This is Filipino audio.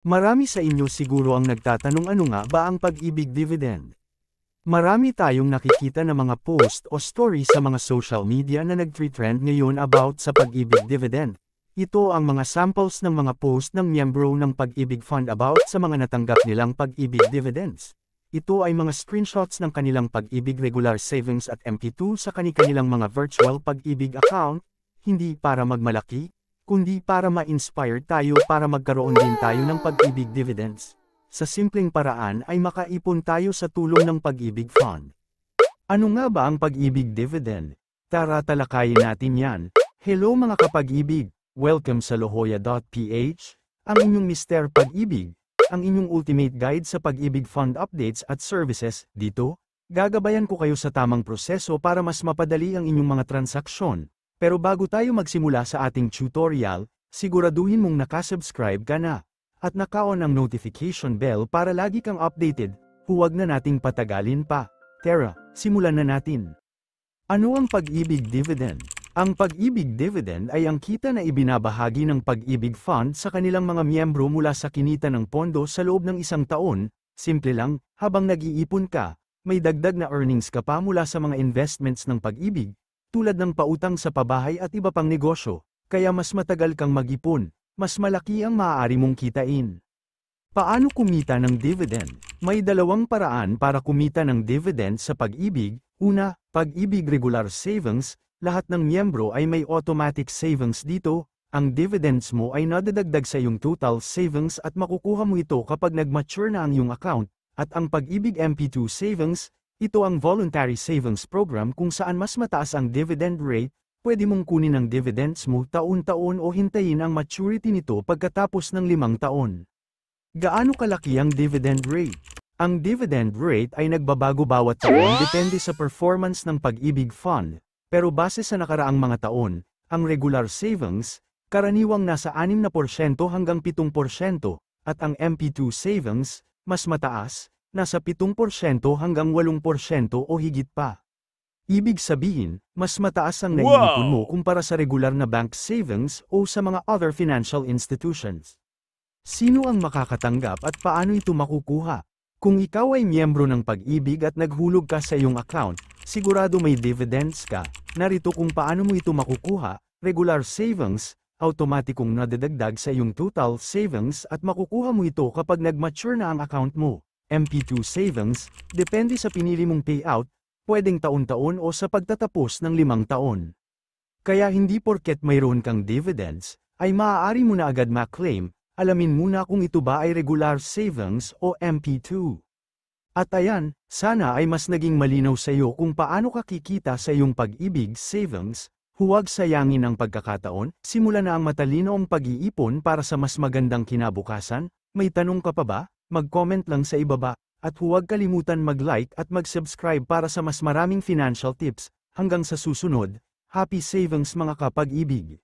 Marami sa inyo siguro ang nagtatanong ano nga ba ang pag-ibig dividend. Marami tayong nakikita na mga post o story sa mga social media na nag-trend ngayon about sa pag-ibig dividend. Ito ang mga samples ng mga post ng miyembro ng Pag-ibig Fund about sa mga natanggap nilang pag-ibig dividends. Ito ay mga screenshots ng kanilang pag-ibig regular savings at MP2 sa kanilang mga virtual pag-ibig account, hindi para magmalaki, kundi para ma-inspire tayo para magkaroon din tayo ng pag-ibig dividends. Sa simpleng paraan ay makaipon tayo sa tulong ng Pag-ibig Fund. Ano nga ba ang pag-ibig dividend? Tara talakayin natin yan. Hello mga kapag-ibig! Welcome sa Lohoya.ph, ang inyong Mr. Pag-ibig, ang inyong ultimate guide sa Pag-ibig Fund updates at services. Dito, gagabayan ko kayo sa tamang proseso para mas mapadali ang inyong mga transaksyon. Pero bago tayo magsimula sa ating tutorial, siguraduhin mong nakasubscribe ka na, at naka-on ang notification bell para lagi kang updated. Huwag na nating patagalin pa. Tara, simulan na natin. Ano ang pag-ibig dividend? Ang pag-ibig dividend ay ang kita na ibinabahagi ng Pag-ibig Fund sa kanilang mga miyembro mula sa kinita ng pondo sa loob ng isang taon. Simple lang, habang nag-iipon ka, may dagdag na earnings ka pa mula sa mga investments ng pag-ibig, tulad ng pautang sa pabahay at iba pang negosyo, kaya mas matagal kang mag-ipon, mas malaki ang maaari mong kitain. Paano kumita ng dividend? May dalawang paraan para kumita ng dividend sa pag-ibig. Una, pag-ibig regular savings, lahat ng miyembro ay may automatic savings dito, ang dividends mo ay nadadagdag sa iyong total savings at makukuha mo ito kapag nag-mature na ang iyong account, at ang pag-ibig MP2 savings, ito ang voluntary savings program kung saan mas mataas ang dividend rate, pwede mong kunin ang dividends mo taon-taon o hintayin ang maturity nito pagkatapos ng 5 taon. Gaano kalaki ang dividend rate? Ang dividend rate ay nagbabago bawat taon depende sa performance ng Pag-ibig Fund, pero base sa nakaraang mga taon, ang regular savings, karaniwang nasa 6% hanggang 7%, at ang MP2 savings, mas mataas, nasa 7% hanggang 8% o higit pa. Ibig sabihin, mas mataas ang naiipon mo kumpara sa regular na bank savings o sa mga other financial institutions. Sino ang makakatanggap at paano ito makukuha? Kung ikaw ay miyembro ng Pag-ibig at naghulog ka sa iyong account, sigurado may dividends ka. Narito kung paano mo ito makukuha: regular savings, automatikong nadadagdag sa iyong total savings at makukuha mo ito kapag nag-mature na ang account mo. MP2 savings, depende sa pinili mong payout, pwedeng taon-taon o sa pagtatapos ng 5 taon. Kaya hindi porket mayroon kang dividends, ay maaari mo na agad ma-claim. Alamin muna kung ito ba ay regular savings o MP2. At ayan, sana ay mas naging malinaw sa iyo kung paano ka kikita sa iyong pag-ibig savings. Huwag sayangin ang pagkakataon, simulan na ang matalinong pag-iipon para sa mas magandang kinabukasan. May tanong ka pa ba? Mag-comment lang sa ibaba, at huwag kalimutan mag-like at mag-subscribe para sa mas maraming financial tips. Hanggang sa susunod, happy savings mga kapag-ibig!